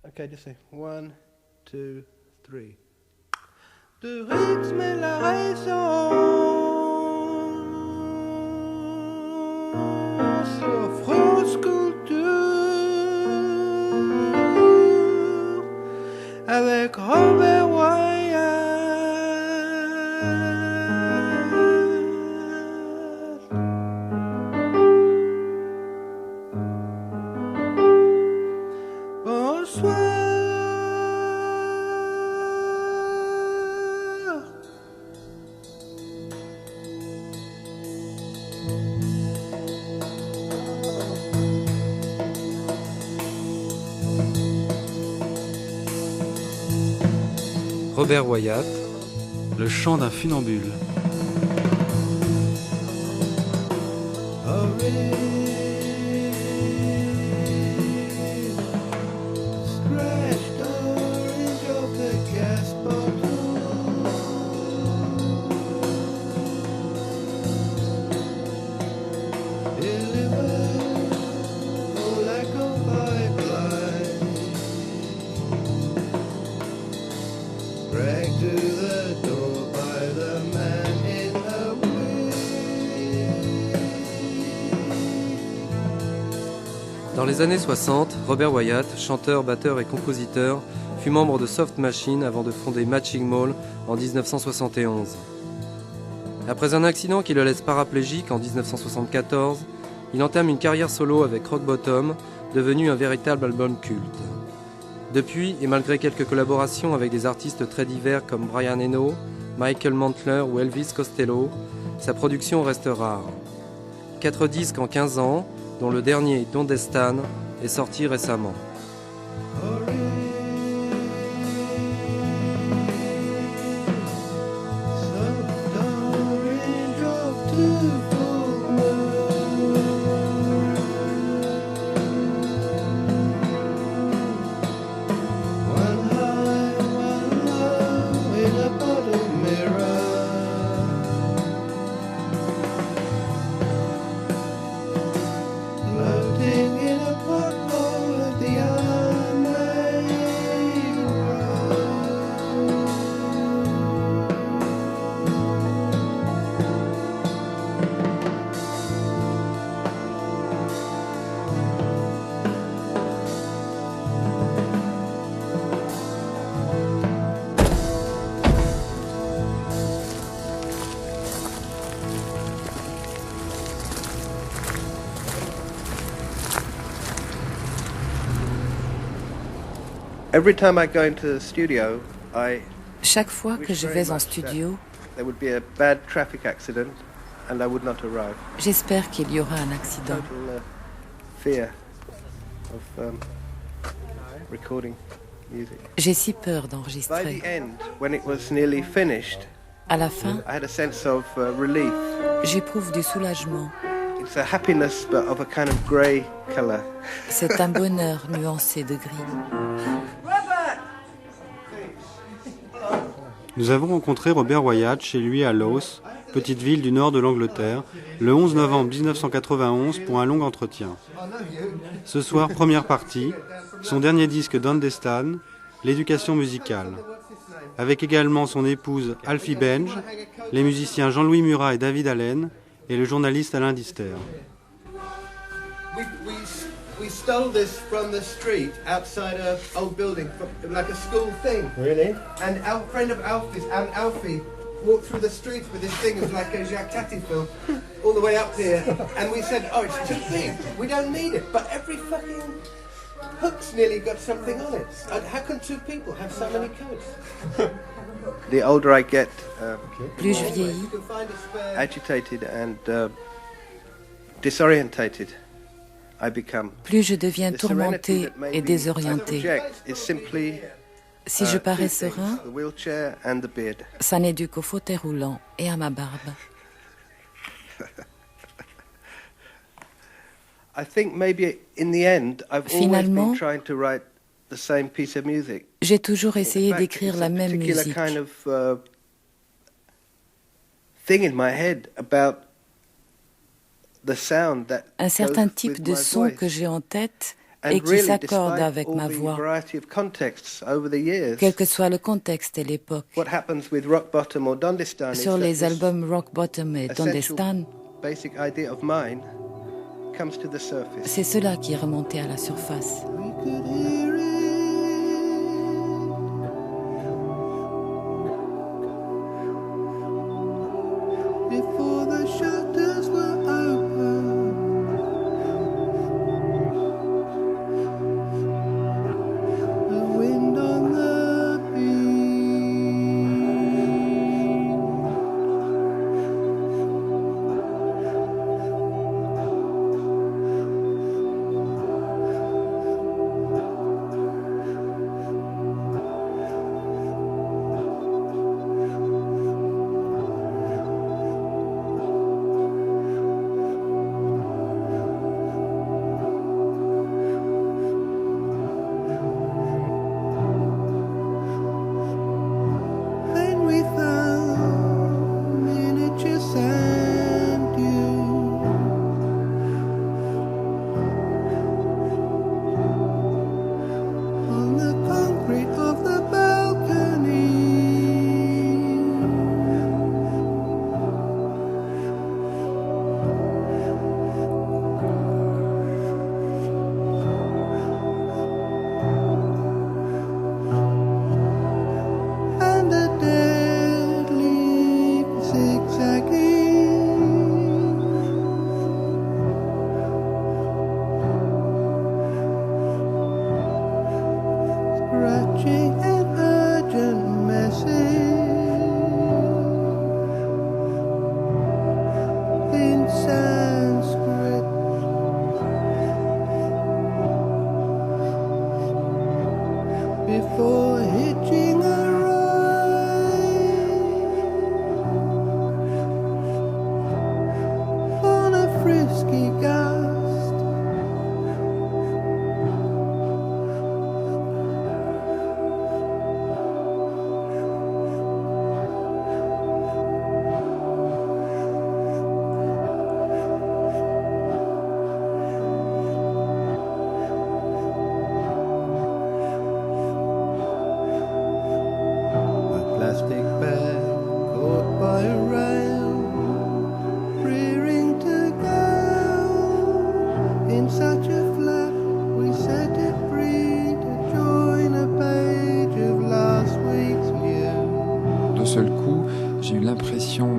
Okay, just say 1, 2, 3. De rythme et la raison sur France Culture avec Robert Wyatt. Bonsoir. Robert Wyatt, le chant d'un funambule. Dans les années 60, Robert Wyatt, chanteur, batteur et compositeur, fut membre de Soft Machine avant de fonder Matching Mall en 1971. Après un accident qui le laisse paraplégique en 1974, il entame une carrière solo avec Rock Bottom, devenu un véritable album culte. Depuis, et malgré quelques collaborations avec des artistes très divers comme Brian Eno, Michael Mantler ou Elvis Costello, sa production reste rare. 4 disques en 15 ans, dont le dernier, Dondestan, est sorti récemment. Every time I go into the studio, Chaque fois que je vais en studio, there would be a bad traffic accident and I would not arrive. j'espère qu'il y aura un accident. Total fear of recording music. J'ai si peur By d'enregistrer. the end, when it was nearly finished, À la fin, I had a sense of relief. j'éprouve du soulagement. It's a happiness, but of a kind of grey colour. C'est un bonheur nuancé de gris. Nous avons rencontré Robert Wyatt chez lui à Louth, petite ville du nord de l'Angleterre, le 11 novembre 1991 pour un long entretien. Ce soir, première partie, son dernier disque Dondestan, l'éducation musicale. Avec également son épouse Alfie Benge, les musiciens Jean-Louis Murat et David Allen et le journaliste Alain Dister. We stole this from the street outside an old building, like a school thing. Really? And our friend of Alfie's, Alfie, walked through the streets with this thing. It was like a Jacques Tati film, all the way up here. And we said, oh, it's too big. We don't need it. But every fucking hook's nearly got something on it. How can two people have so many coats? The older I get, Plus je vieillis, agitated and disorientated I become. plus je deviens The serenity tourmenté that made et me désorienté. project is simply Si je two parais things, serein, the wheelchair and the beard. ça n'est dû qu'au fauteuil roulant et à ma barbe. I think maybe in the end I've always Finalement, been trying to write the same piece of music. J'ai toujours essayé In fact, d'écrire it's la a même particular musique. kind of thing in my head about the sound that Un certain goes type with de my son voice. que j'ai en tête et qui s'accorde avec ma voix, quel que soit le contexte et l'époque. Sur les albums Rock Bottom et Dondestan, c'est cela qui est remonté à la surface.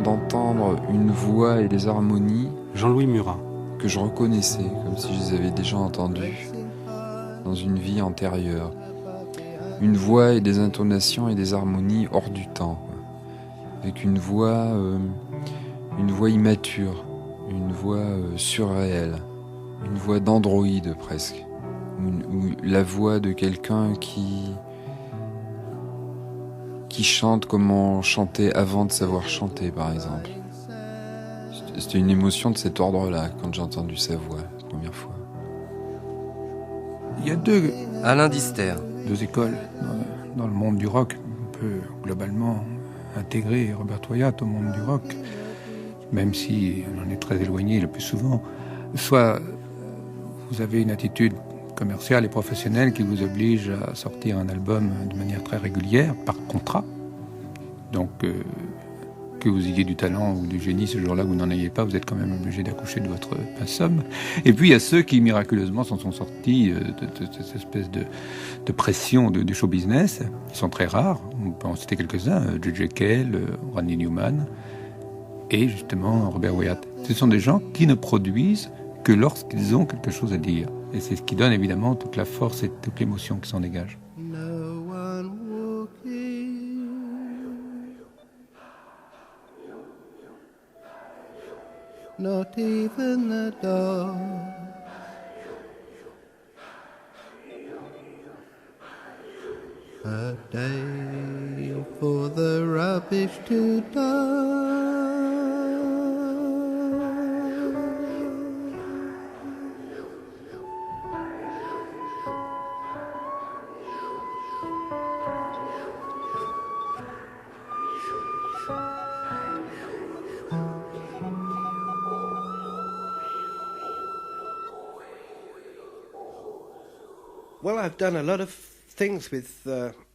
D'entendre une voix et des harmonies Jean-Louis Murat, que je reconnaissais comme si je les avais déjà entendues dans une vie antérieure. Une voix et des intonations et des harmonies hors du temps, avec une voix immature, une voix surréelle, une voix d'androïde presque, ou la voix de quelqu'un qui chante comme on chantait avant de savoir chanter, par exemple. C'était une émotion de cet ordre-là, quand j'ai entendu sa voix, la première fois. Il y a deux écoles dans le monde du rock. On peut globalement intégrer Robert Wyatt au monde du rock, même si on en est très éloigné le plus souvent. Soit vous avez une attitude commerciale et professionnelle qui vous oblige à sortir un album de manière très régulière, par contrat. Donc, que vous ayez du talent ou du génie ce jour-là, vous n'en ayez pas, vous êtes quand même obligé d'accoucher de votre somme. Et puis, il y a ceux qui, miraculeusement, s'en sont sortis de cette espèce de pression du show business. Ils sont très rares. On peut en citer quelques-uns. J.J. Cale, Randy Newman et, justement, Robert Wyatt. Ce sont des gens qui ne produisent que lorsqu'ils ont quelque chose à dire. Et c'est ce qui donne évidemment toute la force et toute l'émotion qui s'en dégage. Not even the dog. A day for the rubbish to die. Well, I've done a lot of things with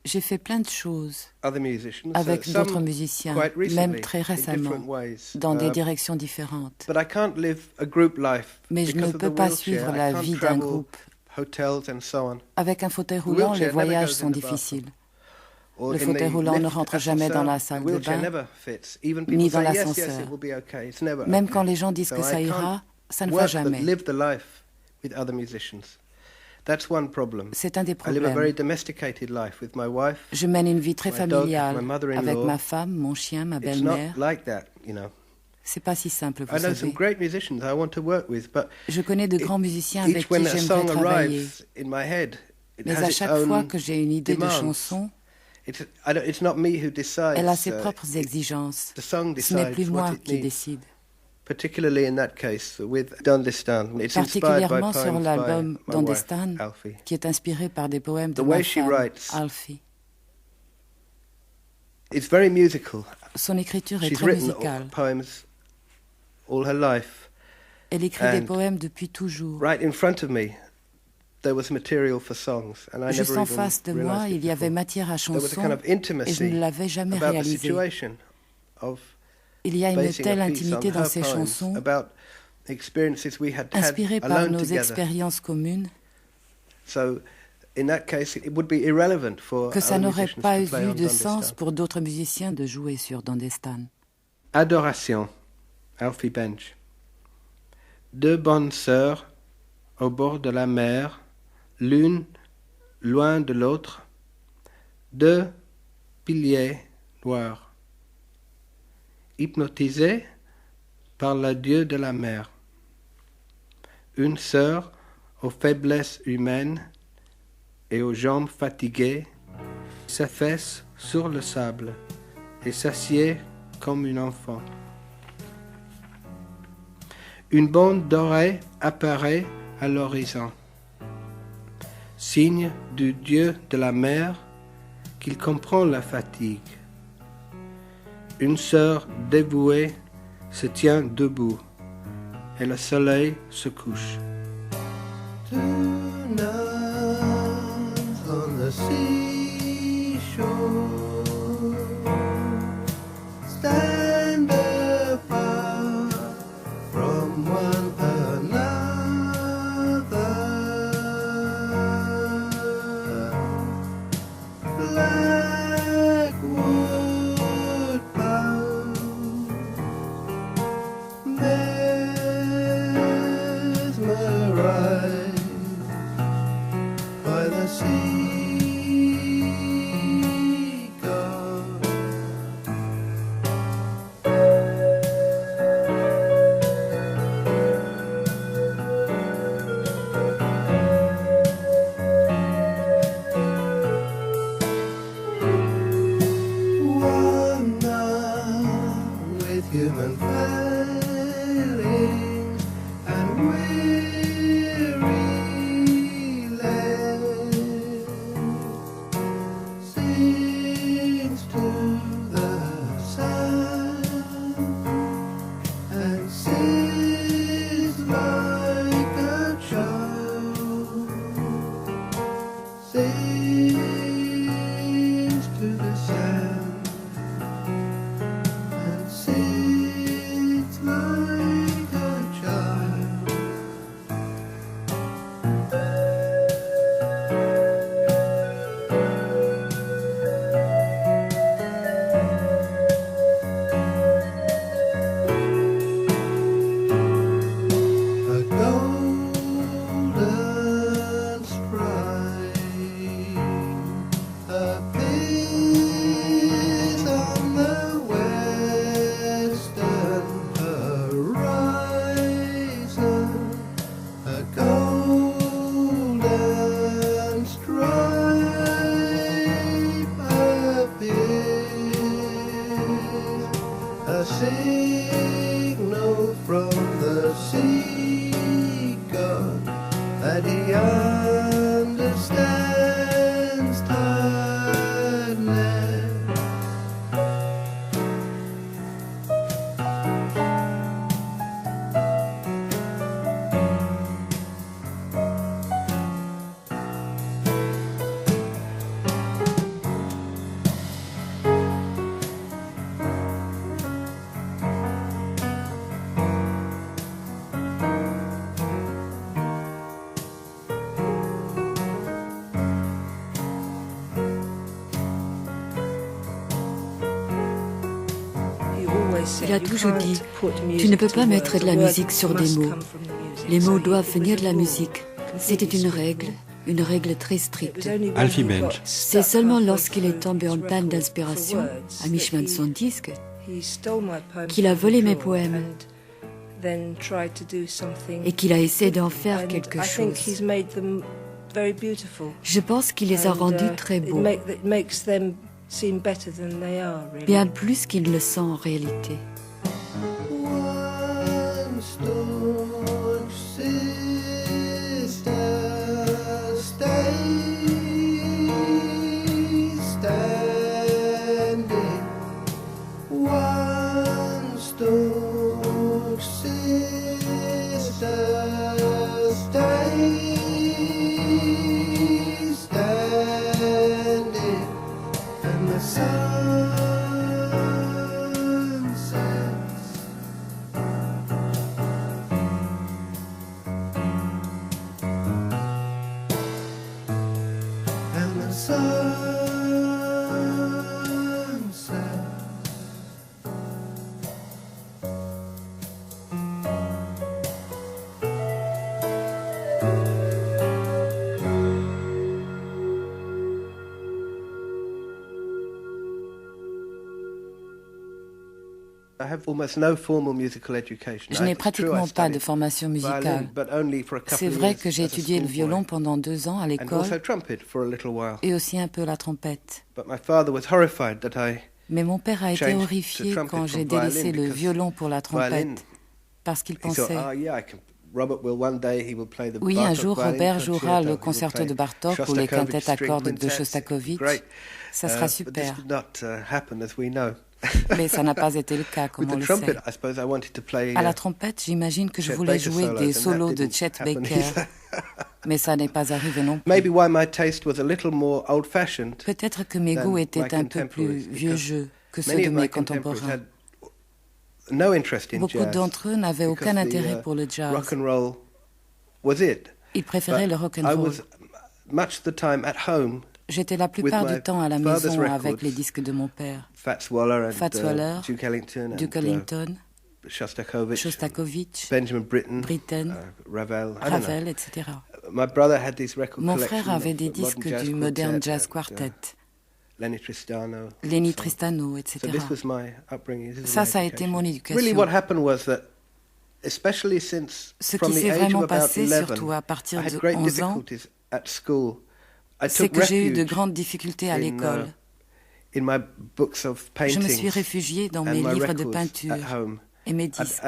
J'ai fait plein de choses other musicians, avec d'autres some musiciens, quite recently, même très in récemment, different ways. dans des directions différentes. But I can't live a group life Mais je ne because of peux the pas wheelchair. suivre I la can't vie d'un travel, groupe. hotels and so on. Avec un fauteuil roulant, les wheelchair never voyages goes sont in the bathroom. difficiles. Or Le in fauteuil the roulant ne lift, rentre jamais dans la ascenseur, salle the de wheelchair bain, never fits. Even people ni dans say, yes, l'ascenseur. it will be okay. It's never Même okay. quand les gens disent que So ça I ira, can't ça ne va work but jamais. live the life with other musicians. That's one problem. C'est un des I live a very problèmes. domesticated life with my wife. Je mène une vie très my dog, familiale my mother-in-law. avec ma femme, mon chien, ma It's not belle-mère. like that, you know. C'est pas si simple, vous I know some savez. great musicians I want to work with, but Je connais de grands musiciens avec each when qui a j'aimerais song travailler. arrives in my head, it Mais has à its chaque fois own que j'ai une idée de demands. chanson, It's not me who decides. elle a ses propres exigences. The song Ce n'est plus decides moi what it qui needs. décide. Particularly in that case with Dondestan. It's inspired by Particulièrement sur poems l'album by my Dondestan, wife, Alfie. qui est inspiré par des poèmes de The ma way she femme, writes. Alfie. It's very musical. Son écriture est She's très written musicale. poems all her life. Elle écrit des And poèmes depuis toujours. Right in front of me, there was material for songs, and I Juste never en even face de moi, realized it il y avait before. matière à There was a chanson kind of et je intimacy ne l'avais jamais about the réalisé. situation of Il y a une basing telle a piece intimité on dans her ces poems, chansons, about experiences we had had inspirées par alone nos together. expériences communes, So, in that case, it would be irrelevant for que ça other n'aurait musicians pas to play eu on de sens Dondestan. pour d'autres musiciens de jouer sur Dondestan. Adoration, Alfie Bench. Deux bonnes sœurs au bord de la mer, l'une loin de l'autre, deux piliers noirs, hypnotisées par l'adieu de la mer. Une sœur aux faiblesses humaines et aux jambes fatiguées s'affaisse sur le sable et s'assied comme un enfant. Une bande dorée apparaît à l'horizon, signe du dieu de la mer qu'il comprend la fatigue. Une sœur dévouée se tient debout et le soleil se couche. Two nuns on the seashore stand apart from one another. Blackwood bound, mesmerized by the seagull. One man with human failings and weary legs sings to the sun and sings like a child. Sings to the sand and sings like a child. A golden stripe Il a toujours dit, tu ne peux pas mettre de la musique sur des mots. Les mots doivent venir de la musique. C'était une règle très stricte. Alfie Bench. C'est seulement lorsqu'il est tombé en panne d'inspiration, à mi-chemin de son disque, qu'il a volé mes poèmes et qu'il a essayé d'en faire quelque chose. Je pense qu'il les a rendus très beaux, bien plus qu'ils ne le sont en réalité. Je n'ai pratiquement pas de formation musicale. C'est vrai que j'ai étudié le violon pendant 2 ans à l'école et aussi un peu la trompette. Mais mon père a été horrifié quand j'ai délaissé le violon pour la trompette parce qu'il pensait oui, un jour Robert jouera le concerto de Bartók ou les quintettes à cordes de Shostakovich. Ça sera super. Mais ça n'a pas été le cas, comme on le sait. À la trompette, j'imagine que je voulais jouer des solos de Chet Baker, mais ça n'est pas arrivé non plus. Peut-être que mes goûts étaient un peu plus vieux jeu que ceux de mes contemporains. Beaucoup d'entre eux n'avaient aucun intérêt pour le jazz. Ils préféraient le rock and roll. J'étais la plupart du temps à la maison avec les disques de mon père. Fats Waller, Duke Ellington, Shostakovich, Benjamin Britten, Ravel, etc. Mon frère avait des disques du Modern Jazz Quartet, Lenny Tristano, etc. Ça a été mon éducation. Ce qui s'est vraiment passé, surtout à partir de 11 ans, c'est que j'ai eu de grandes difficultés à l'école. Je me suis réfugiée dans mes livres de peinture et mes disques.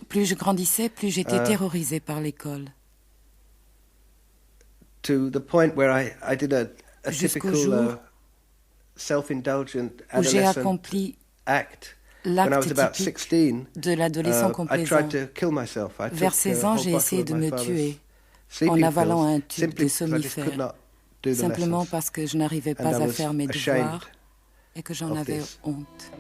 Plus je grandissais, plus j'étais terrorisée par l'école. Jusqu'au jour où j'ai accompli l'acte typique de l'adolescent complaisant. Vers 16 ans, j'ai essayé de me tuer en avalant un tube de somnifères, simplement parce que je n'arrivais pas à faire mes devoirs et que j'en avais honte.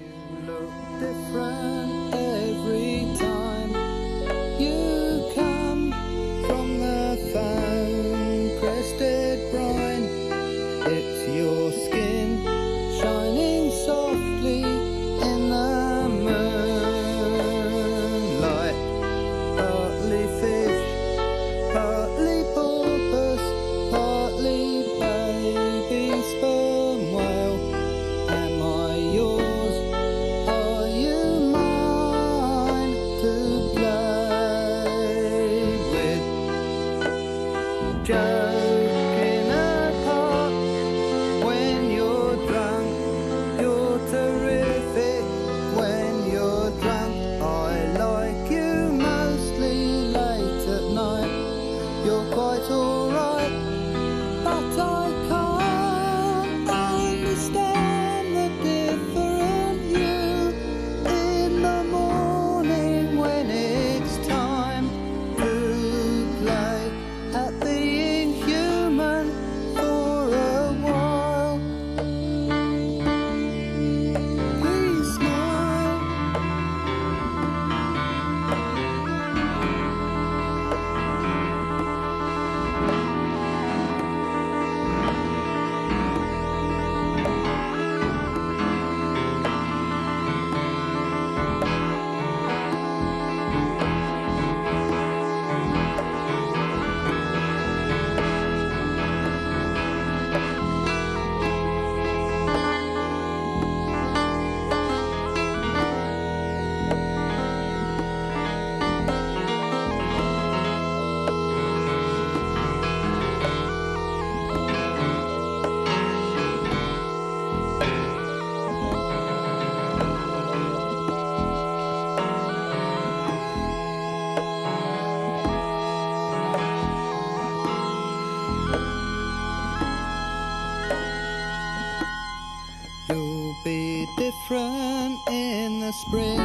spring.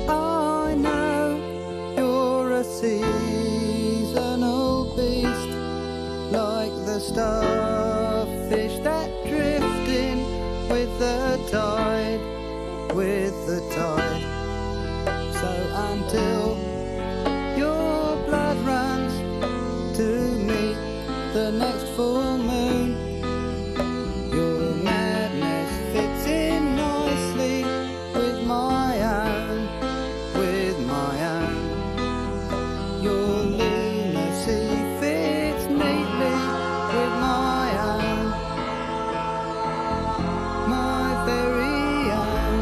I know you're a seasonal beast, like the starfish that drift in with the tide, with the tide. So until your blood runs to meet the next full moon, your madness fits in nicely with my own, with my own. Your lunacy fits neatly with my own, my very own.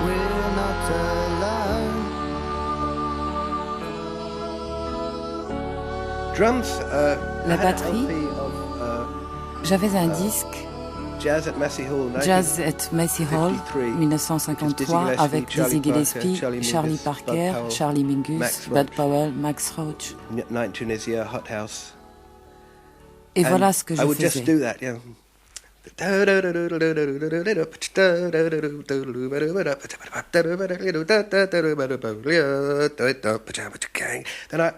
We're not alone. Drums, La batterie, j'avais un disque Jazz at Massey Hall, Jazz at Massey Hall 1953 avec Dizzy Gillespie, Charlie Parker, Charlie Mingus, Bud Powell, Max Roach. Night Tunisia, Hot House. Et voilà ce que je I would just faisais. do that, yeah.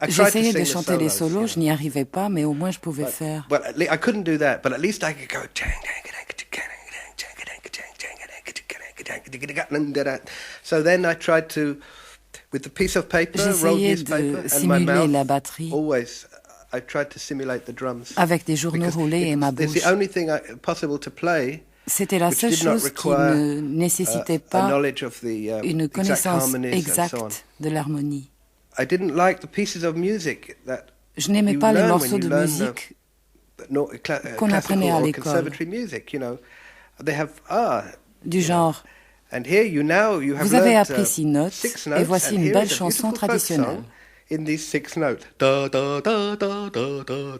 J'essayais de chanter les solos, je n'y arrivais pas, mais au moins je pouvais faire. But I couldn't do that, but at least I could go. So then I tried to, with the piece of paper, rolled J'essayais newspaper, de and my simuler la mouth. batterie Always, I tried to simulate the drums. avec des journaux Because roulés et ma it's bouche. the only thing possible to play. C'était la which seule did not chose qui require, ne nécessitait a pas knowledge of the une exact connaissance harmonies and so on. exacte de l'harmonie. I didn't like the pieces of music that Je n'aimais you pas les learn when morceaux you de learn musique qu'on apprenait à l'école. conservatory music, you know. They have du genre and here you have vous avez learnt, appris 6 notes six et notes, voici and une here belle is a chanson beautiful folk traditionnelle. song in these 6 notes. Da da da da da da da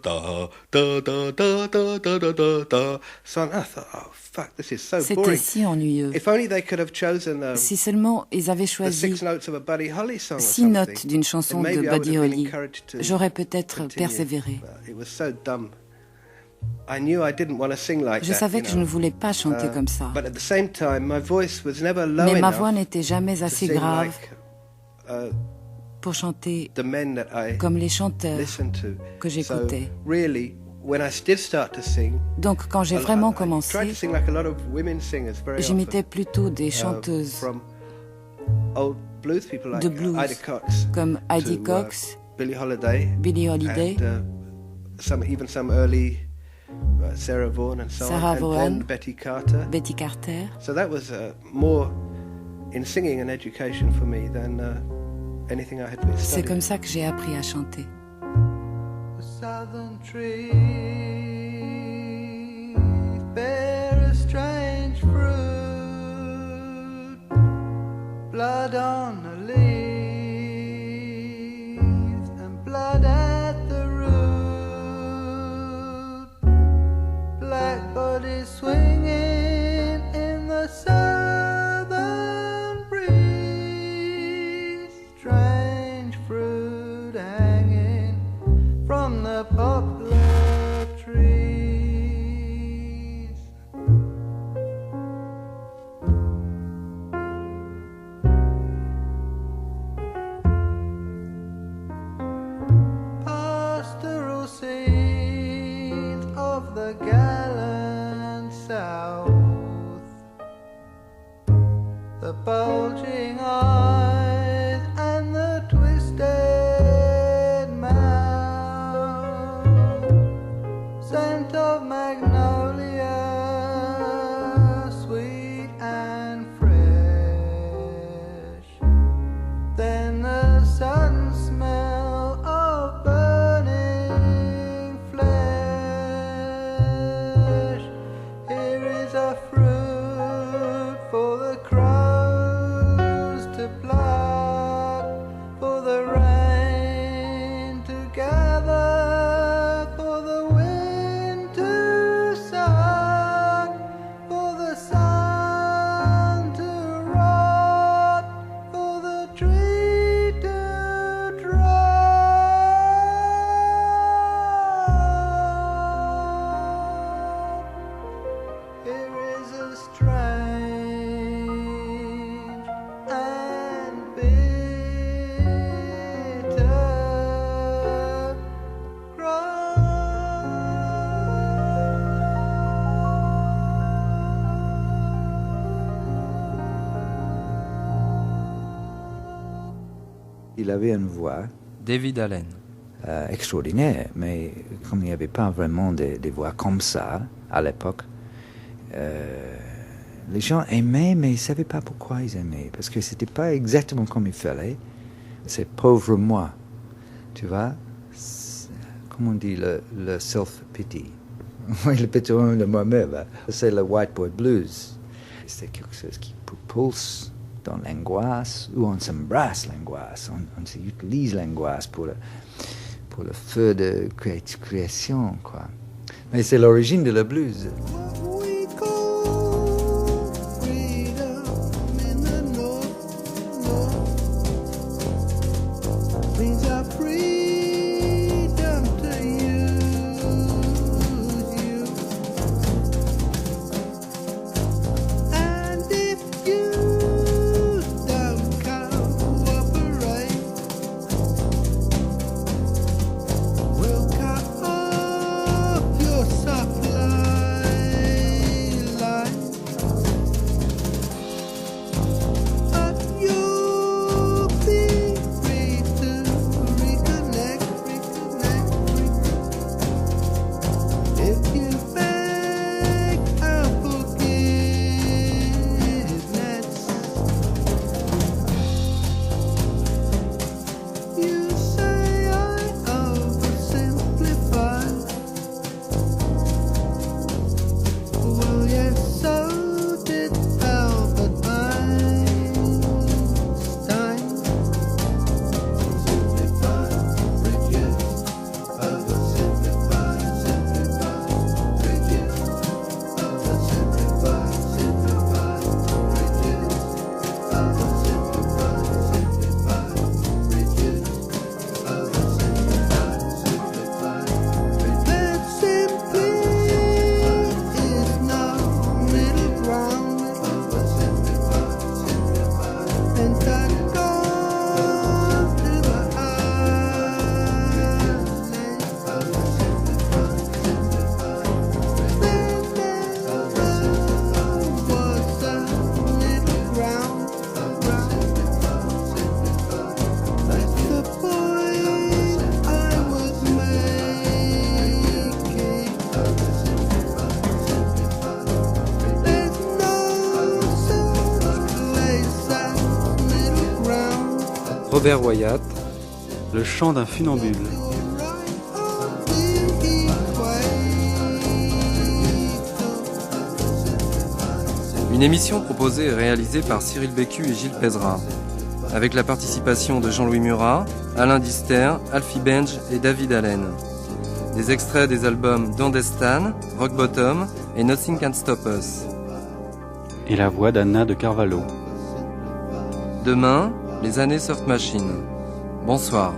da da da da da da da da. So I thought, oh fuck, this is so C'était boring. si ennuyeux. If only they could have chosen Si seulement ils avaient the choisi 6 notes of a Buddy Holly song or 6 notes something, d'une chanson then de maybe I would Buddy have been Holly, encouraged to j'aurais peut-être continue. persévéré. But it was so dumb. I knew I didn't want to sing like Je that, savais you que know. je ne voulais pas chanter comme ça. But at the same time, my voice was never low Mais ma enough voix n'était jamais to assez sing grave like pour chanter the men that I comme les chanteurs listened to. que j'écoutais. So really, when I did start to sing, Donc quand j'ai vraiment I tried commencé, to sing like a lot of women singers very j'imitais often. plutôt des chanteuses From old blues people like de blues, Ida Cox, comme Heidi to, Cox, Billie Holiday, Billie Holiday, and some early Sarah Vaughan and so Sarah on, Vaughan, and then Betty Carter. Betty Carter. So that was more in singing and education for me than anything I had been C'est studying. comme ça que j'ai appris à chanter. The southern trees bear a strange fruit, blood on the leaves and blood at the root, black bodies swinging in the southern breeze, strange fruit hanging from the poplar trees. Pastoral scenes of the gallant South, the bulging eyes and the twisted mouth, scent of magnolia, sweet and fresh, then the sudden smell of burning flesh. Here is a fruit for the crows Il avait une voix David Allen. Extraordinaire, mais comme il n'y avait pas vraiment des voix comme ça à l'époque, les gens aimaient, mais ils ne savaient pas pourquoi ils aimaient, parce que ce n'était pas exactement comme il fallait. C'est pauvre moi, tu vois, comment on dit le self-pity. Oui, le pétron de moi-même, c'est le white boy blues. C'est quelque chose qui propulse dans l'angoisse, où on s'embrasse l'angoisse, on utilise l'angoisse pour le feu de création, quoi. Mais c'est l'origine de le blues. Robert Wyatt, Le chant d'un funambule. Une émission proposée et réalisée par Cyril Bécue et Gilles Pezerat, avec la participation de Jean-Louis Murat, Alain Dister, Alfie Benj et David Allen. Des extraits des albums Dondestan, Rock Bottom et Nothing Can Stop Us. Et la voix d'Anna de Carvalho. Demain, les années Soft Machine. Bonsoir.